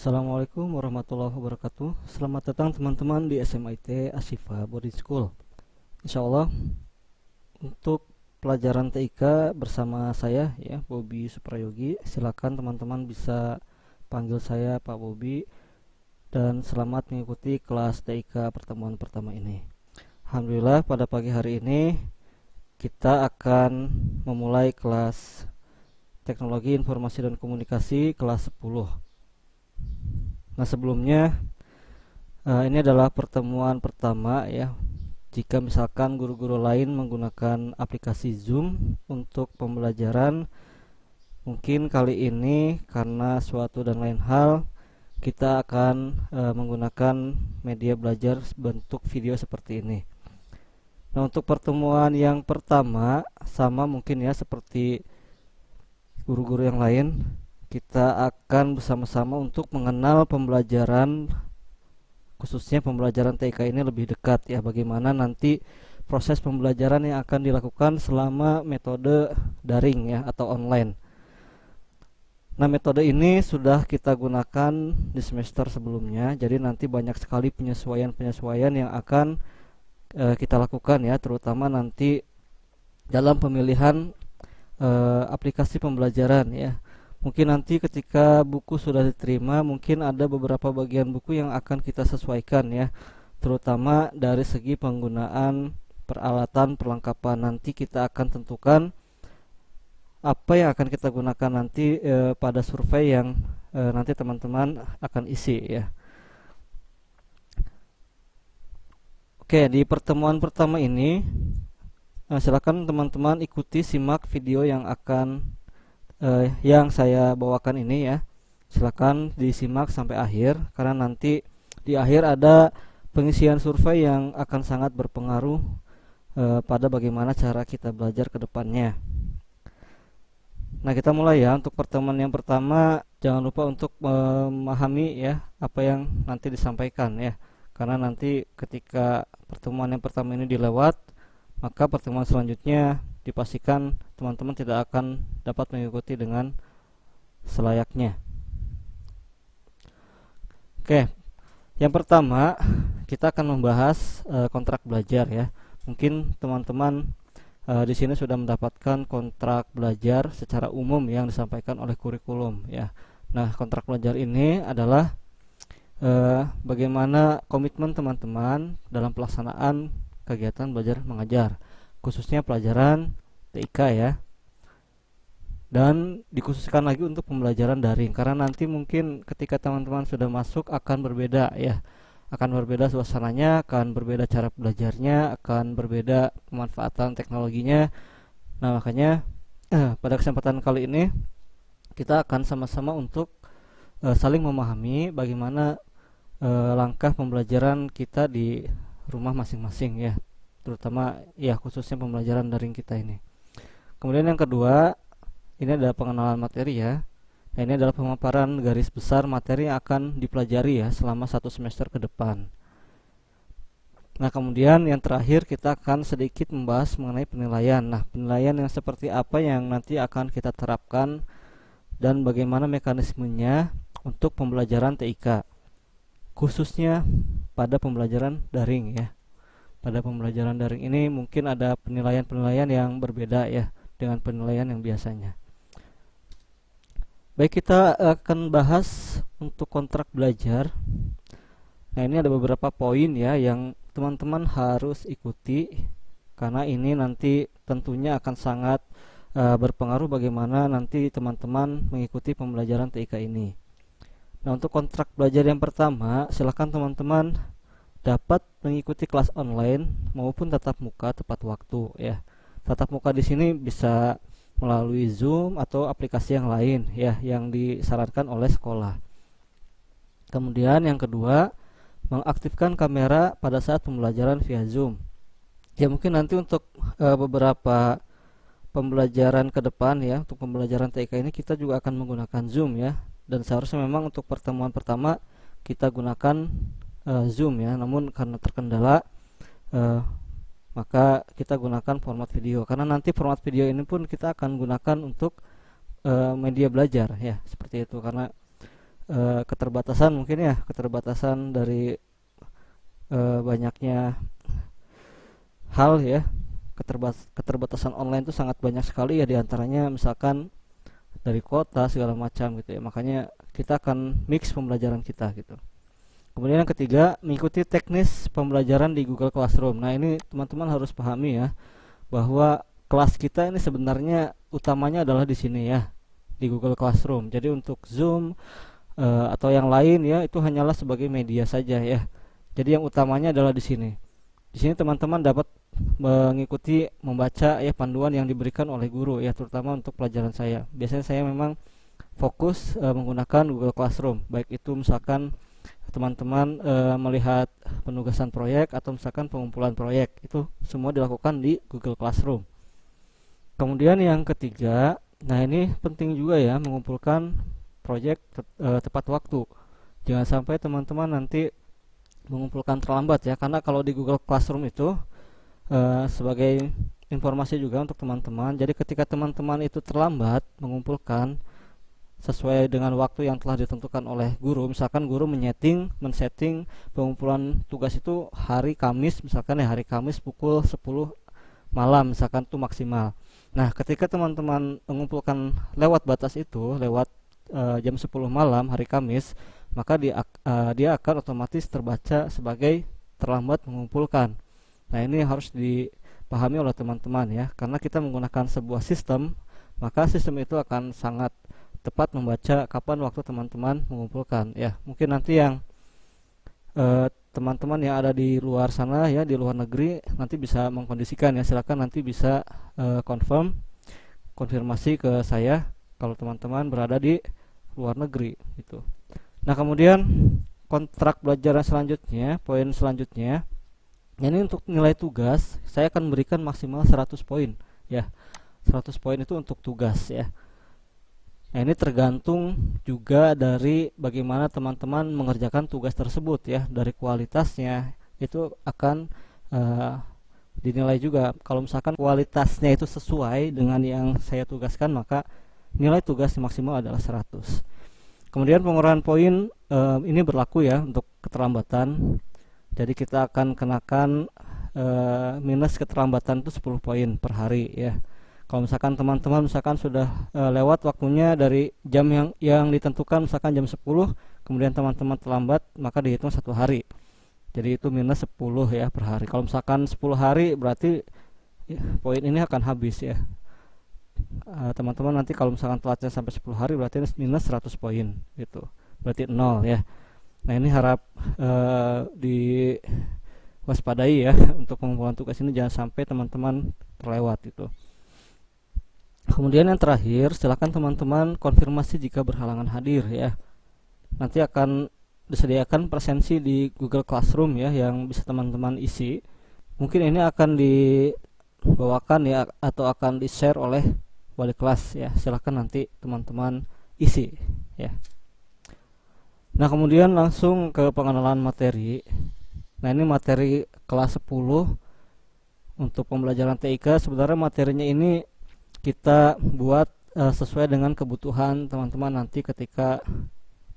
Assalamualaikum warahmatullahi wabarakatuh. Selamat datang teman-teman di SMIT Ashifa Boarding School. Insya Allah untuk pelajaran TIK bersama saya ya, Bobi Suprayogi. Silakan teman-teman bisa panggil saya Pak Bobi, dan selamat mengikuti kelas TIK pertemuan pertama ini. Alhamdulillah pada pagi hari ini kita akan memulai kelas Teknologi Informasi dan Komunikasi kelas 10. Nah, sebelumnya ini adalah pertemuan pertama ya. Jika misalkan guru-guru lain menggunakan aplikasi Zoom untuk pembelajaran, mungkin kali ini karena suatu dan lain hal kita akan menggunakan media belajar bentuk video seperti ini. Nah, untuk pertemuan yang pertama sama mungkin ya seperti guru-guru yang lain, kita akan bersama-sama untuk mengenal pembelajaran, khususnya pembelajaran TIK ini lebih dekat ya, bagaimana nanti proses pembelajaran yang akan dilakukan selama metode daring ya atau online. Nah, metode ini sudah kita gunakan di semester sebelumnya, jadi nanti banyak sekali penyesuaian-penyesuaian yang akan kita lakukan ya, terutama nanti dalam pemilihan aplikasi pembelajaran ya. Mungkin nanti ketika buku sudah diterima, mungkin ada beberapa bagian buku yang akan kita sesuaikan ya, terutama dari segi penggunaan peralatan perlengkapan. Nanti kita akan tentukan apa yang akan kita gunakan nanti pada survei yang nanti teman-teman akan isi ya. Oke, di pertemuan pertama ini silakan teman-teman ikuti simak video yang yang saya bawakan ini ya. Silakan disimak sampai akhir, karena nanti di akhir ada pengisian survei yang akan sangat berpengaruh pada bagaimana cara kita belajar ke depannya. Nah, kita mulai ya. Untuk pertemuan yang pertama, jangan lupa untuk memahami ya apa yang nanti disampaikan ya, karena nanti ketika pertemuan yang pertama ini dilewat, maka pertemuan selanjutnya dipastikan teman-teman tidak akan dapat mengikuti dengan selayaknya. Oke, yang pertama kita akan membahas kontrak belajar ya. Mungkin teman-teman di sini sudah mendapatkan kontrak belajar secara umum yang disampaikan oleh kurikulum ya. Nah, kontrak belajar ini adalah bagaimana komitmen teman-teman dalam pelaksanaan kegiatan belajar mengajar, khususnya pelajaran TIK ya, dan dikhususkan lagi untuk pembelajaran daring, karena nanti mungkin ketika teman-teman sudah masuk akan berbeda ya, akan berbeda suasananya, akan berbeda cara belajarnya, akan berbeda pemanfaatan teknologinya. Nah, makanya pada kesempatan kali ini kita akan sama-sama untuk saling memahami bagaimana langkah pembelajaran kita di rumah masing-masing ya, terutama ya khususnya pembelajaran daring kita ini. Kemudian yang kedua, ini adalah pengenalan materi ya. Nah, ini adalah pemaparan garis besar materi yang akan dipelajari ya selama 1 semester ke depan. Nah, kemudian yang terakhir kita akan sedikit membahas mengenai penilaian. Nah, penilaian yang seperti apa yang nanti akan kita terapkan dan bagaimana mekanismenya untuk pembelajaran TIK, khususnya pada pembelajaran daring ya. Pada pembelajaran daring ini mungkin ada penilaian-penilaian yang berbeda ya dengan penilaian yang biasanya. Baik, kita akan bahas untuk kontrak belajar. Nah, ini ada beberapa poin ya yang teman-teman harus ikuti, karena ini nanti tentunya akan sangat berpengaruh bagaimana nanti teman-teman mengikuti pembelajaran TIK ini. Nah, untuk kontrak belajar yang pertama, silakan teman-teman dapat mengikuti kelas online maupun tatap muka tepat waktu ya. Tatap muka di sini bisa melalui Zoom atau aplikasi yang lain ya yang disarankan oleh sekolah. Kemudian yang kedua, mengaktifkan kamera pada saat pembelajaran via Zoom. Ya, mungkin nanti untuk beberapa pembelajaran ke depan ya, untuk pembelajaran TIK ini kita juga akan menggunakan Zoom ya. Dan seharusnya memang untuk pertemuan pertama kita gunakan Zoom ya, namun karena terkendala maka kita gunakan format video, karena nanti format video ini pun kita akan gunakan untuk media belajar ya, seperti itu. Karena keterbatasan mungkin ya, keterbatasan dari banyaknya hal ya. Keterbatasan online itu sangat banyak sekali ya, diantaranya misalkan dari kota segala macam gitu ya. Makanya kita akan mix pembelajaran kita gitu. Kemudian yang ketiga, mengikuti teknis pembelajaran di Google Classroom. Nah, ini teman-teman harus pahami ya, bahwa kelas kita ini sebenarnya utamanya adalah di sini ya, di Google Classroom. Jadi untuk Zoom atau yang lain ya, itu hanyalah sebagai media saja ya. Jadi yang utamanya adalah di sini. Di sini teman-teman dapat mengikuti, membaca ya panduan yang diberikan oleh guru ya, terutama untuk pelajaran saya. Biasanya saya memang fokus menggunakan Google Classroom, baik itu misalkan teman-teman melihat penugasan proyek atau misalkan pengumpulan proyek, itu semua dilakukan di Google Classroom. Kemudian yang ketiga, nah ini penting juga ya, mengumpulkan proyek tepat waktu. Jangan sampai teman-teman nanti mengumpulkan terlambat ya, karena kalau di Google Classroom itu sebagai informasi juga untuk teman-teman, jadi ketika teman-teman itu terlambat mengumpulkan sesuai dengan waktu yang telah ditentukan oleh guru, misalkan guru men-setting pengumpulan tugas itu hari Kamis, misalkan ya hari Kamis pukul 10 malam misalkan itu maksimal. Nah, ketika teman-teman mengumpulkan lewat batas itu, lewat jam 10 malam hari Kamis, maka dia akan otomatis terbaca sebagai terlambat mengumpulkan. Nah, ini harus dipahami oleh teman-teman ya, karena kita menggunakan sebuah sistem, maka sistem itu akan sangat tepat membaca kapan waktu teman-teman mengumpulkan ya. Mungkin nanti yang teman-teman yang ada di luar sana ya, di luar negeri, nanti bisa mengkondisikan ya, silakan nanti bisa konfirmasi ke saya kalau teman-teman berada di luar negeri gitu. Nah, kemudian kontrak belajar selanjutnya, poin selanjutnya, ini untuk nilai tugas saya akan berikan maksimal 100 poin ya. 100 poin itu untuk tugas ya. Nah, ini tergantung juga dari bagaimana teman-teman mengerjakan tugas tersebut ya, dari kualitasnya itu akan dinilai juga. Kalau misalkan kualitasnya itu sesuai dengan yang saya tugaskan, maka nilai tugas maksimal adalah 100. Kemudian pengurahan poin ini berlaku ya untuk keterlambatan. Jadi kita akan kenakan minus keterlambatan itu 10 poin per hari ya. Kalau misalkan teman-teman misalkan sudah lewat waktunya dari jam yang ditentukan, misalkan jam 10, kemudian teman-teman terlambat, maka dihitung 1 hari. Jadi itu minus 10 ya per hari. Kalau misalkan 10 hari berarti ya, poin ini akan habis ya. Teman-teman nanti kalau misalkan telatnya sampai 10 hari berarti minus 100 poin gitu. Berarti 0 ya. Nah, ini harap diwaspadai ya untuk pengumpulan tugas ini, jangan sampai teman-teman terlewat itu. Kemudian yang terakhir, silakan teman-teman konfirmasi jika berhalangan hadir ya. Nanti akan disediakan presensi di Google Classroom ya yang bisa teman-teman isi. Mungkin ini akan dibawakan ya atau akan di-share oleh wali kelas ya. Silakan nanti teman-teman isi ya. Nah, kemudian langsung ke pengenalan materi. Nah, ini materi kelas 10 untuk pembelajaran TIK. Sebenarnya materinya ini kita buat sesuai dengan kebutuhan teman-teman nanti ketika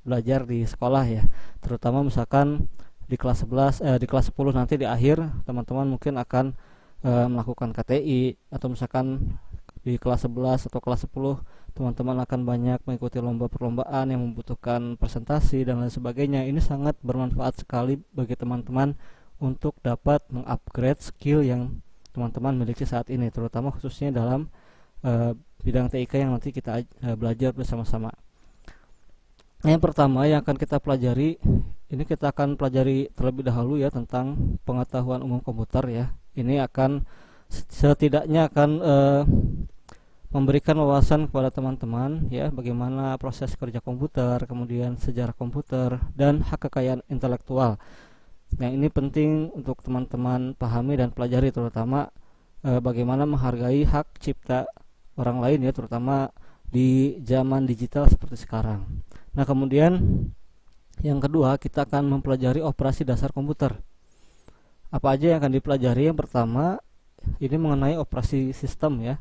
belajar di sekolah ya. Terutama misalkan di kelas 11 di kelas 10 nanti di akhir teman-teman mungkin akan melakukan KTI, atau misalkan di kelas 11 atau kelas 10 teman-teman akan banyak mengikuti lomba perlombaan yang membutuhkan presentasi dan lain sebagainya. Ini sangat bermanfaat sekali bagi teman-teman untuk dapat mengupgrade skill yang teman-teman miliki saat ini, terutama khususnya dalam bidang TIK yang nanti kita belajar bersama-sama. Yang pertama yang akan kita pelajari, ini kita akan pelajari terlebih dahulu ya tentang pengetahuan umum komputer ya. Ini akan setidaknya akan memberikan wawasan kepada teman-teman ya, bagaimana proses kerja komputer, kemudian sejarah komputer, dan hak kekayaan intelektual. Nah, ini penting untuk teman-teman pahami dan pelajari, terutama bagaimana menghargai hak cipta orang lain ya, terutama di zaman digital seperti sekarang. Nah, kemudian yang kedua kita akan mempelajari operasi dasar komputer. Apa aja yang akan dipelajari? Yang pertama ini mengenai operasi sistem ya.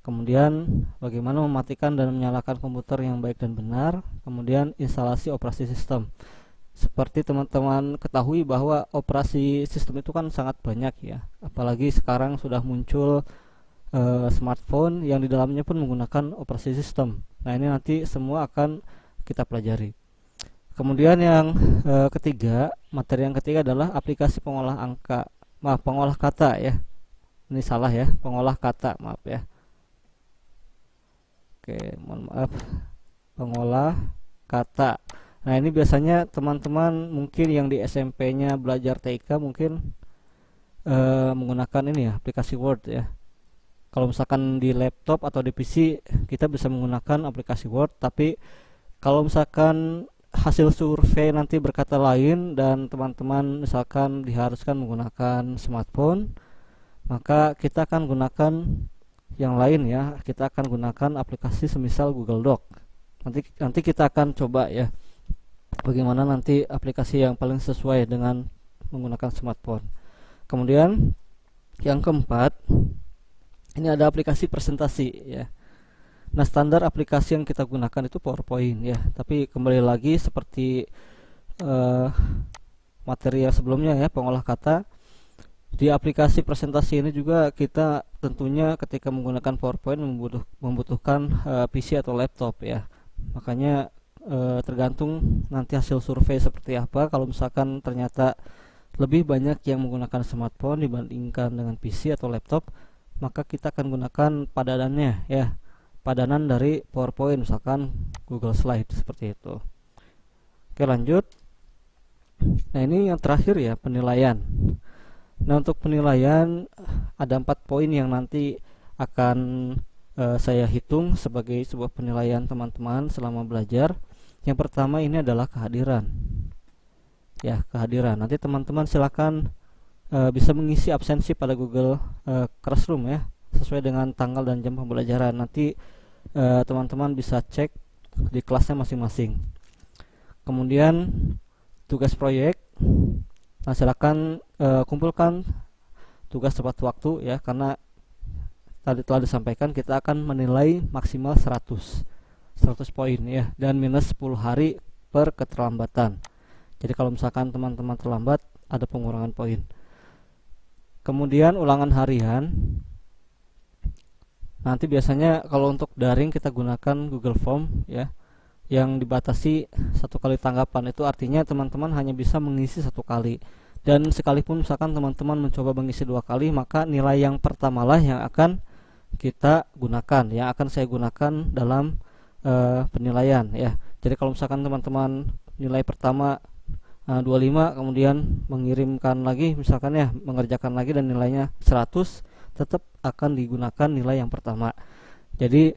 kemudian bagaimana mematikan dan menyalakan komputer yang baik dan benar, kemudian instalasi operasi sistem. Seperti teman-teman ketahui bahwa operasi sistem itu kan sangat banyak ya, apalagi sekarang sudah muncul smartphone yang di dalamnya pun menggunakan operasi sistem. Nah, ini nanti semua akan kita pelajari. Kemudian yang ketiga, materi yang ketiga adalah aplikasi pengolah angka, pengolah kata ya. Ini salah ya, pengolah kata, maaf ya. Oke, mohon maaf. Pengolah kata. Nah, ini biasanya teman-teman mungkin yang di SMP-nya belajar TIK mungkin menggunakan ini ya, aplikasi Word ya. Kalau misalkan di laptop atau di PC kita bisa menggunakan aplikasi Word, tapi kalau misalkan hasil survei nanti berkata lain dan teman-teman misalkan diharuskan menggunakan smartphone, maka kita akan gunakan yang lain ya. Kita akan gunakan aplikasi semisal Google Doc. Nanti kita akan coba ya, bagaimana nanti aplikasi yang paling sesuai dengan menggunakan smartphone. Kemudian yang keempat, ini ada aplikasi presentasi ya. Nah, standar aplikasi yang kita gunakan itu PowerPoint ya. Tapi kembali lagi seperti materi yang sebelumnya ya, pengolah kata, di aplikasi presentasi ini juga kita tentunya ketika menggunakan PowerPoint membutuhkan PC atau laptop ya. Makanya tergantung nanti hasil survei seperti apa. Kalau misalkan ternyata lebih banyak yang menggunakan smartphone dibandingkan dengan PC atau laptop, maka kita akan gunakan padanannya ya, padanan dari PowerPoint, misalkan Google Slide seperti itu. Oke, lanjut. Nah, ini yang terakhir ya, penilaian. Nah, untuk penilaian ada 4 poin yang nanti akan saya hitung sebagai sebuah penilaian teman-teman selama belajar. Yang pertama ini adalah kehadiran. Ya, kehadiran. Nanti teman-teman silakan bisa mengisi absensi pada Google Classroom ya, sesuai dengan tanggal dan jam pembelajaran. Nanti teman-teman bisa cek di kelasnya masing-masing. Kemudian tugas proyek. Nah, silakan kumpulkan tugas tepat waktu ya, karena tadi telah disampaikan kita akan menilai maksimal 100 poin ya, dan minus 10 hari per keterlambatan. Jadi kalau misalkan teman-teman terlambat ada pengurangan poin. Kemudian ulangan harian. Nanti biasanya kalau untuk daring kita gunakan Google Form ya, yang dibatasi 1 kali tanggapan. Itu artinya teman-teman hanya bisa mengisi 1 kali. Dan sekalipun misalkan teman-teman mencoba mengisi 2 kali, maka nilai yang pertamalah yang akan kita gunakan, yang akan saya gunakan dalam penilaian ya. Jadi kalau misalkan teman-teman nilai pertama 25, kemudian mengirimkan lagi misalkan ya, mengerjakan lagi dan nilainya 100, tetap akan digunakan nilai yang pertama. Jadi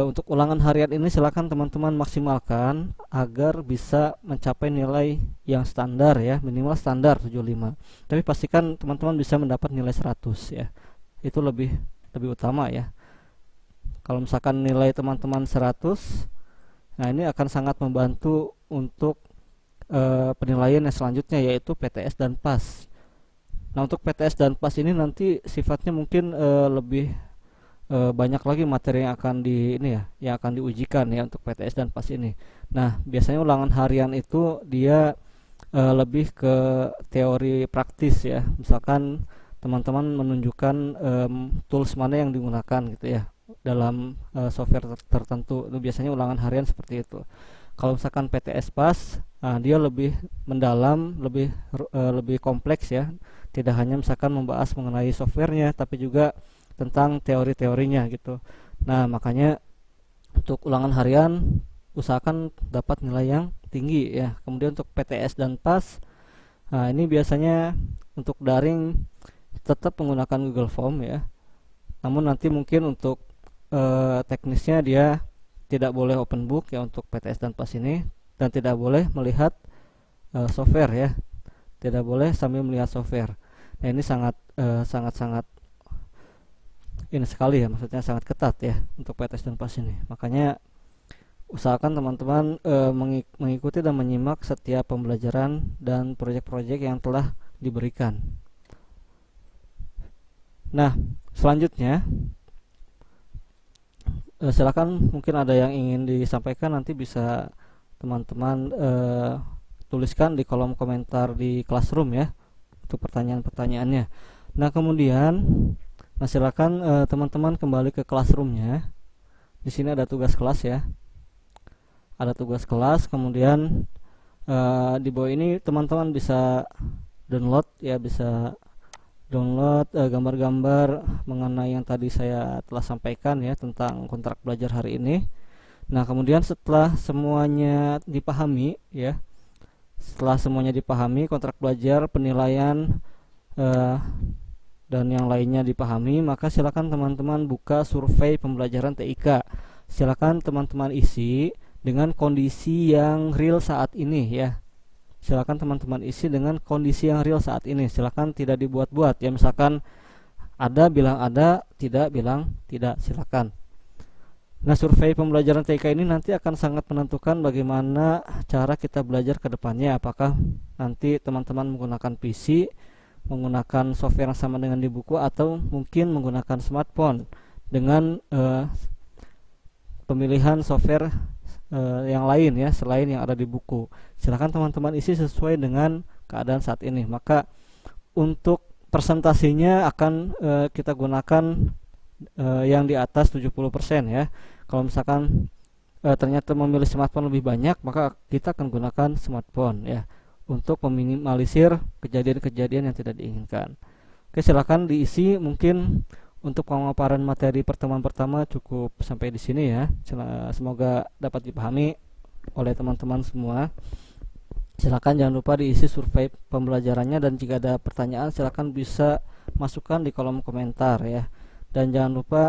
untuk ulangan harian ini silakan teman-teman maksimalkan agar bisa mencapai nilai yang standar ya, minimal standar 75. Tapi pastikan teman-teman bisa mendapat nilai 100 ya. Itu lebih utama ya. Kalau misalkan nilai teman-teman 100, nah ini akan sangat membantu untuk penilaian yang selanjutnya, yaitu PTS dan PAS. Nah, untuk PTS dan PAS ini nanti sifatnya mungkin lebih banyak lagi materi yang akan yang akan diujikan ya untuk PTS dan PAS ini. Nah, biasanya ulangan harian itu dia lebih ke teori praktis ya. Misalkan teman-teman menunjukkan tools mana yang digunakan gitu ya dalam software tertentu. Itu biasanya ulangan harian seperti itu. Kalau misalkan PTS PAS, dia lebih mendalam, lebih kompleks ya. Tidak hanya misalkan membahas mengenai softwarenya, tapi juga tentang teori-teorinya gitu. Nah, makanya untuk ulangan harian usahakan dapat nilai yang tinggi ya. Kemudian untuk PTS dan PAS, nah ini biasanya untuk daring tetap menggunakan Google Form ya. Namun nanti mungkin untuk teknisnya dia tidak boleh open book ya untuk PTS dan PAS ini, dan tidak boleh melihat software ya. Tidak boleh sambil melihat software. Nah, ini sangat ini sekali ya, maksudnya sangat ketat ya untuk PTS dan PAS ini. Makanya usahakan teman-teman mengikuti dan menyimak setiap pembelajaran dan proyek-proyek yang telah diberikan. Nah, selanjutnya Silakan mungkin ada yang ingin disampaikan, nanti bisa teman-teman tuliskan di kolom komentar di Classroom ya untuk pertanyaan-pertanyaannya. Nah kemudian, nah silakan teman-teman kembali ke Classroomnya. Di sini ada tugas kelas ya, ada tugas kelas. Kemudian di bawah ini teman-teman bisa download ya, bisa download gambar-gambar mengenai yang tadi saya telah sampaikan ya tentang kontrak belajar hari ini. Nah kemudian setelah semuanya dipahami ya, setelah semuanya dipahami, kontrak belajar, penilaian dan yang lainnya dipahami, maka silakan teman-teman buka survei pembelajaran TIK. Silakan teman-teman isi dengan kondisi yang real saat ini ya. Silakan teman-teman isi dengan kondisi yang real saat ini. Silakan tidak dibuat-buat ya, misalkan ada bilang ada, tidak bilang tidak, silakan. Nah, survei pembelajaran TIK ini nanti akan sangat menentukan bagaimana cara kita belajar ke depannya. Apakah nanti teman-teman menggunakan PC, menggunakan software yang sama dengan di buku, atau mungkin menggunakan smartphone dengan pemilihan software yang lain ya selain yang ada di buku. Silakan teman-teman isi sesuai dengan keadaan saat ini. Maka untuk presentasinya akan kita gunakan yang di atas 70% ya. Kalau misalkan ternyata memilih smartphone lebih banyak, maka kita akan gunakan smartphone ya untuk meminimalisir kejadian-kejadian yang tidak diinginkan. Oke, silakan diisi. Mungkin untuk pemaparan materi pertemuan pertama cukup sampai di sini ya. Semoga dapat dipahami oleh teman-teman semua. Silakan jangan lupa diisi survei pembelajarannya, dan jika ada pertanyaan silakan bisa masukkan di kolom komentar ya. Dan jangan lupa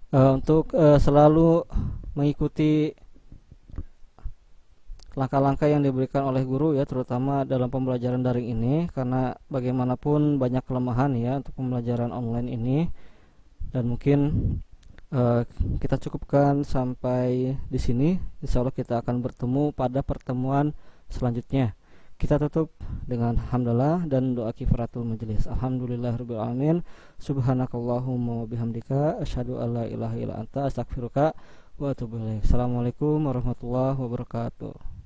untuk selalu mengikuti langkah-langkah yang diberikan oleh guru ya, terutama dalam pembelajaran daring ini, karena bagaimanapun banyak kelemahan ya untuk pembelajaran online ini. Dan mungkin kita cukupkan sampai di sini. Insya Allah kita akan bertemu pada pertemuan selanjutnya. Kita tutup dengan hamdalah dan doa kifaratul majelis. Alhamdulillahirabbil alamin. Subhanakallahumma wa bihamdika asyhadu an la ilaha illa anta astaghfiruka wa atubu ilaik. Assalamualaikum warahmatullahi wabarakatuh.